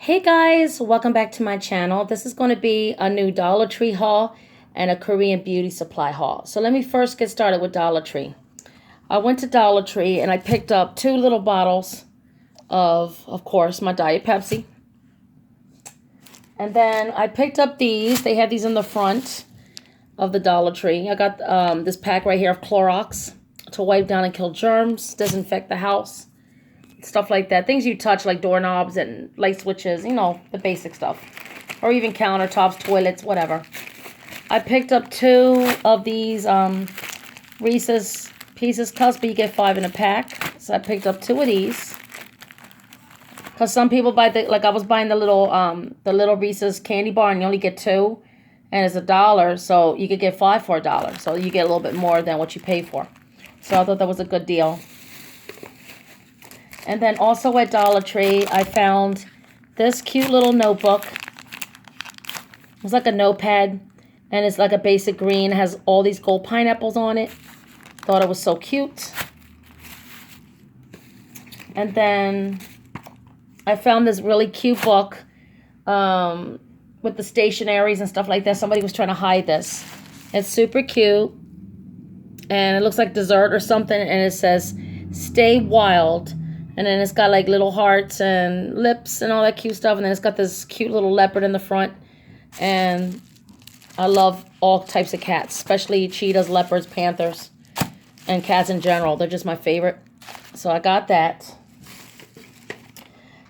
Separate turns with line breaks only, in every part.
Hey guys, welcome back to my channel. This is going to be a new Dollar Tree haul and a Korean beauty supply haul. So let me first get started with Dollar Tree. I went to Dollar Tree and I picked up two little bottles of course, my Diet Pepsi. And then I picked up these. They have these in the front of the Dollar Tree. I got this pack right here of Clorox to wipe down and kill germs, disinfect the house. Stuff like that. Things you touch like doorknobs and light switches, you know, the basic stuff. Or even countertops, toilets, whatever. I picked up two of these Reese's Pieces Cups, but you get 5 in a pack. So I picked up two of these. Because some people buy like I was buying the little Reese's candy bar and you only get 2. And it's $1, so you could get 5 for $1. So you get a little bit more than what you pay for. So I thought that was a good deal. And then also at Dollar Tree, I found this cute little notebook. It's like a notepad, and it's like a basic green. It has all these gold pineapples on it. Thought it was so cute. And then I found this really cute book with the stationaries and stuff like that. Somebody was trying to hide this. It's super cute. And it looks like dessert or something, and it says, "Stay Wild." And then it's got like little hearts and lips and all that cute stuff. And then it's got this cute little leopard in the front. And I love all types of cats, especially cheetahs, leopards, panthers, and cats in general. They're just my favorite. So I got that.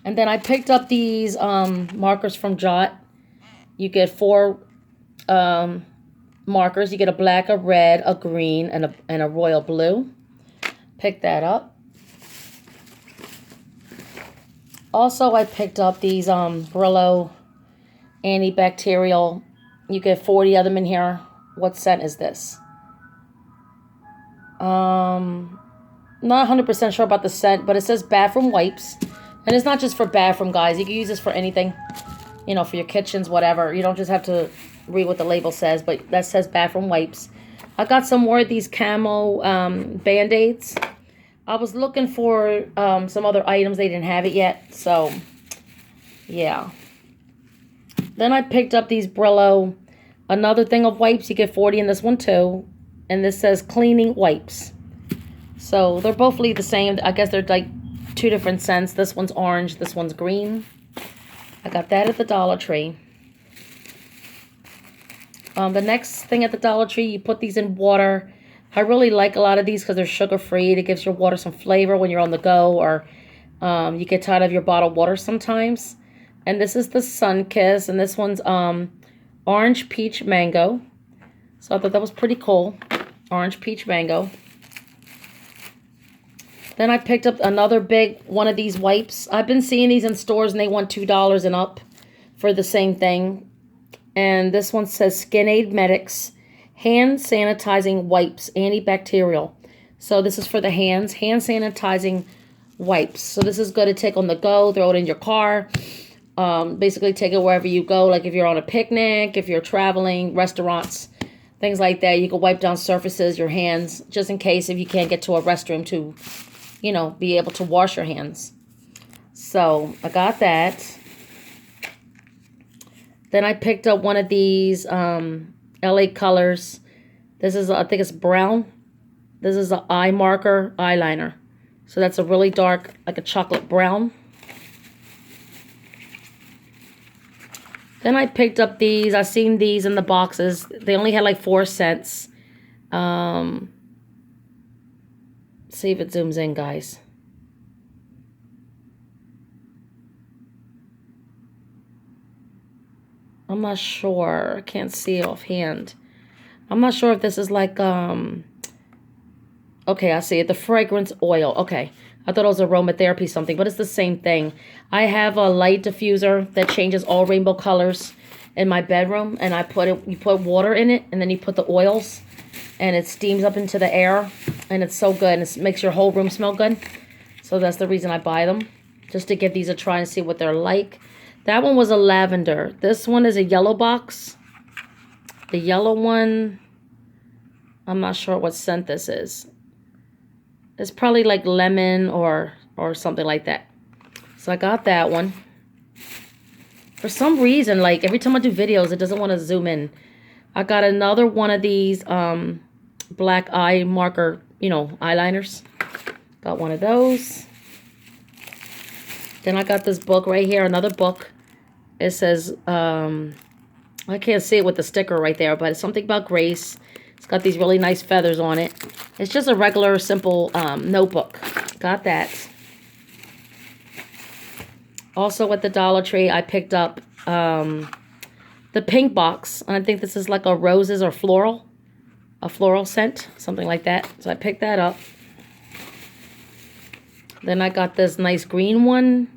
And then I picked up these markers from Jot. You get 4 markers. You get a black, a red, a green, and a royal blue. Pick that up. Also, I picked up these Brillo antibacterial. You get 40 of them in here. What scent is this? Not 100% sure about the scent, but it says bathroom wipes. And it's not just for bathroom, guys. You can use this for anything. You know, for your kitchens, whatever. You don't just have to read what the label says, but that says bathroom wipes. I got some more of these camo Band-Aids. I was looking for some other items. They didn't have it yet. So, yeah. Then I picked up these Brillo. Another thing of wipes. You get 40 in this one too. And this says cleaning wipes. So, they're both the same. I guess they're like 2 different scents. This one's orange. This one's green. I got that at the Dollar Tree. The next thing at the Dollar Tree, you put these in water. I really like a lot of these because they're sugar-free. It gives your water some flavor when you're on the go, or you get tired of your bottled water sometimes. And this is the Sun Kiss, and this one's orange peach mango. So I thought that was pretty cool. Orange peach mango. Then I picked up another big one of these wipes. I've been seeing these in stores, and they want $2 and up for the same thing. And this one says Skin Aid Medics Hand Sanitizing Wipes, Antibacterial. So this is for the hands. Hand sanitizing wipes. So this is good to take on the go. Throw it in your car. Basically take it wherever you go. Like if you're on a picnic, if you're traveling, restaurants, things like that. You can wipe down surfaces, your hands, just in case if you can't get to a restroom to, you know, be able to wash your hands. So I got that. Then I picked up one of these LA Colors. This is, I think it's brown. This is an eye marker eyeliner. So that's a really dark, like a chocolate brown. Then I picked up these. I seen these in the boxes. They only had like 4 cents. See if it zooms in, guys. I'm not sure. I can't see offhand. I'm not sure if this is like, okay, I see it. The fragrance oil. Okay. I thought it was aromatherapy something, but it's the same thing. I have a light diffuser that changes all rainbow colors in my bedroom, and you put water in it, and then you put the oils, and it steams up into the air, and it's so good, and it makes your whole room smell good. So that's the reason I buy them, just to give these a try and see what they're like. That one was a lavender. This one is a yellow box. The yellow one, I'm not sure what scent this is. It's probably like lemon or something like that. So I got that one. For some reason, like every time I do videos, it doesn't want to zoom in. I got another one of these black eye marker, you know, eyeliners. Got one of those. Then I got this book right here, another book. It says, I can't see it with the sticker right there, but it's something about grace. It's got these really nice feathers on it. It's just a regular, simple notebook. Got that. Also at the Dollar Tree, I picked up the pink box. And I think this is like a roses or floral. A floral scent, something like that. So I picked that up. Then I got this nice green one.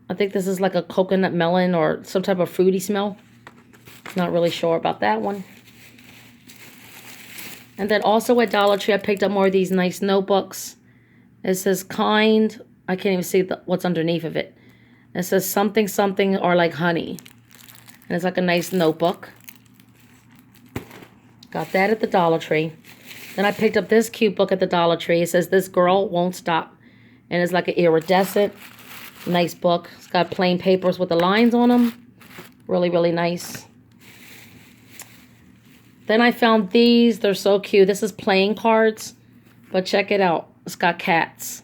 I think this is like a coconut melon or some type of fruity smell. Not really sure about that one. And then also at Dollar Tree, I picked up more of these nice notebooks. It says kind. I can't even see what's underneath of it. It says something something or like honey. And it's like a nice notebook. Got that at the Dollar Tree. Then I picked up this cute book at the Dollar Tree. It says This Girl Won't Stop. And it's like an iridescent. Nice book. It's got plain papers with the lines on them. Really, really nice. Then I found these. They're so cute. This is playing cards. But check it out. It's got cats.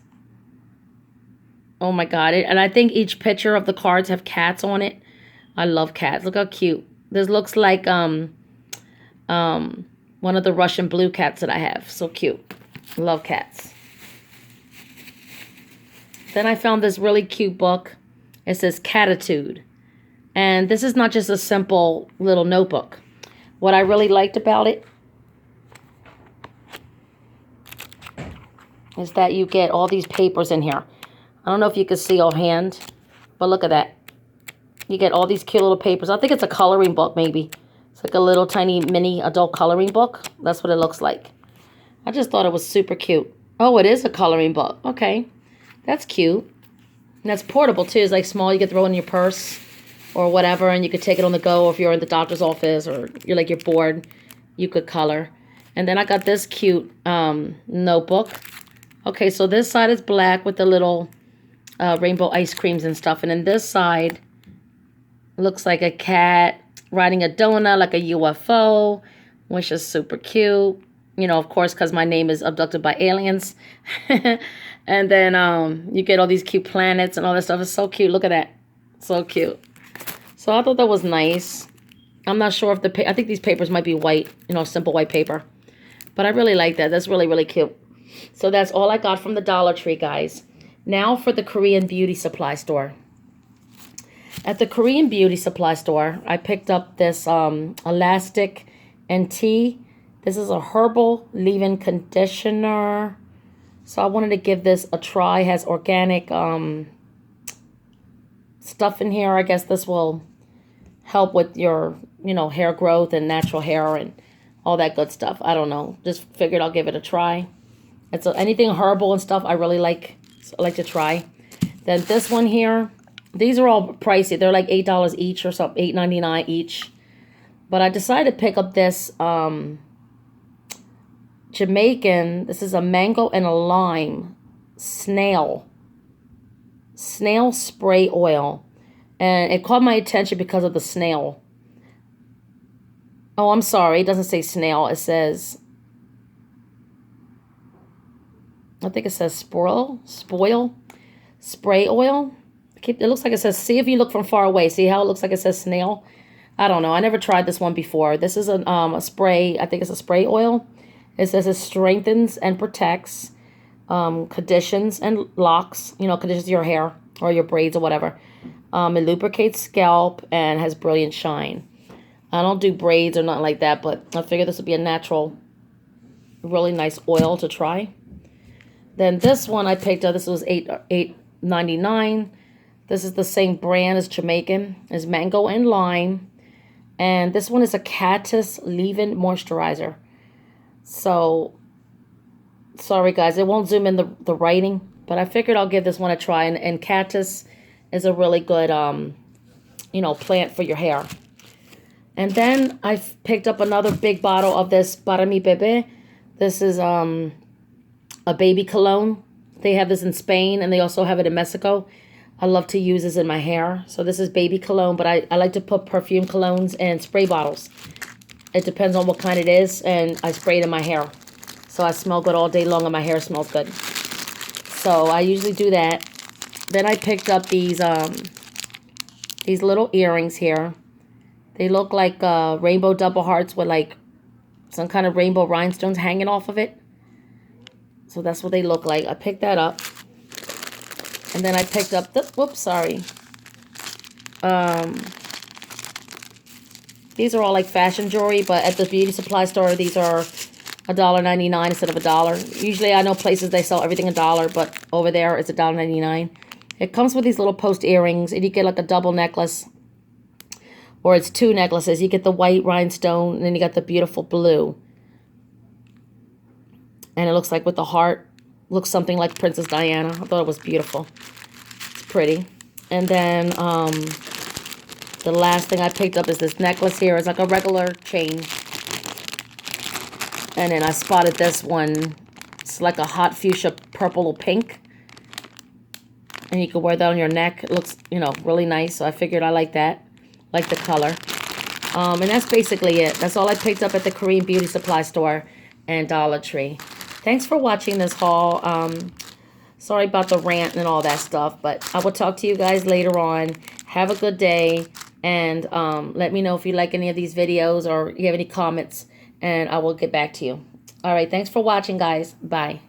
Oh my god. And I think each picture of the cards have cats on it. I love cats. Look how cute. This looks like one of the Russian blue cats that I have. So cute. Love cats. Then I found this really cute book. It says Catitude. And this is not just a simple little notebook. What I really liked about it is that you get all these papers in here. I don't know if you can see offhand, but look at that. You get all these cute little papers. I think it's a coloring book maybe. It's like a little tiny mini adult coloring book. That's what it looks like. I just thought it was super cute. Oh, it is a coloring book. Okay. That's cute. And that's portable too. It's like small. You can throw it in your purse or whatever, and you could take it on the go if you're in the doctor's office or you're bored. You could color. And then I got this cute notebook. Okay, so this side is black with the little rainbow ice creams and stuff. And then this side looks like a cat riding a donut like a UFO, which is super cute. You know, of course, because my name is Abducted by Aliens. And then you get all these cute planets and all that stuff. It's so cute. Look at that. So cute. So I thought that was nice. I'm not sure if I think these papers might be white, you know, simple white paper. But I really like that. That's really, really cute. So that's all I got from the Dollar Tree, guys. Now for the Korean beauty supply store. At the Korean beauty supply store, I picked up this elastic and tea. This is a herbal leave-in conditioner. So I wanted to give this a try. It has organic stuff in here. I guess this will help with your, you know, hair growth and natural hair and all that good stuff. I don't know. Just figured I'll give it a try. It's anything herbal and stuff I really like to try. Then this one here. These are all pricey. They're like $8 each or something, $8.99 each. But I decided to pick up this Jamaican. This is a mango and a lime snail spray oil. And it caught my attention because of the snail. Oh, I'm sorry. It doesn't say snail. It says, I think it says spoil, spray oil. It looks like it says, see if you look from far away. See how it looks like it says snail? I don't know. I never tried this one before. This is a spray. I think it's a spray oil. It says it strengthens and protects, conditions and locks. You know, conditions your hair or your braids or whatever. It lubricates scalp and has brilliant shine. I don't do braids or nothing like that, but I figured this would be a natural, really nice oil to try. Then this one I picked up. This was $8.99. This is the same brand as Jamaican. It's mango and lime. And this one is a cactus leave-in moisturizer. So, sorry guys, it won't zoom in the writing. But I figured I'll give this one a try. And cactus is a really good, you know, plant for your hair. And then I picked up another big bottle of this Para Mi Bebe. This is a baby cologne. They have this in Spain and they also have it in Mexico. I love to use this in my hair. So this is baby cologne, but I like to put perfume colognes in spray bottles. It depends on what kind it is, and I spray it in my hair. So I smell good all day long, and my hair smells good. So I usually do that. Then I picked up these little earrings here. They look like rainbow double hearts with like some kind of rainbow rhinestones hanging off of it. So that's what they look like. I picked that up. And then I picked up the, whoops, sorry. These are all like fashion jewelry, but at the beauty supply store, these are $1.99 instead of $1. Usually I know places they sell everything $1, but over there it's $1.99. It comes with these little post earrings, and you get like a double necklace, or it's two necklaces. You get the white rhinestone, and then you got the beautiful blue. And it looks like with the heart, looks something like Princess Diana. I thought it was beautiful. It's pretty. And then the last thing I picked up is this necklace here. It's like a regular chain. And then I spotted this one. It's like a hot fuchsia purple or pink. And you can wear that on your neck. It looks, you know, really nice. So I figured I like that. Like the color. And that's basically it. That's all I picked up at the Korean beauty supply store and Dollar Tree. Thanks for watching this haul. Sorry about the rant and all that stuff. But I will talk to you guys later on. Have a good day. And let me know if you like any of these videos or you have any comments. And I will get back to you. All right. Thanks for watching, guys. Bye.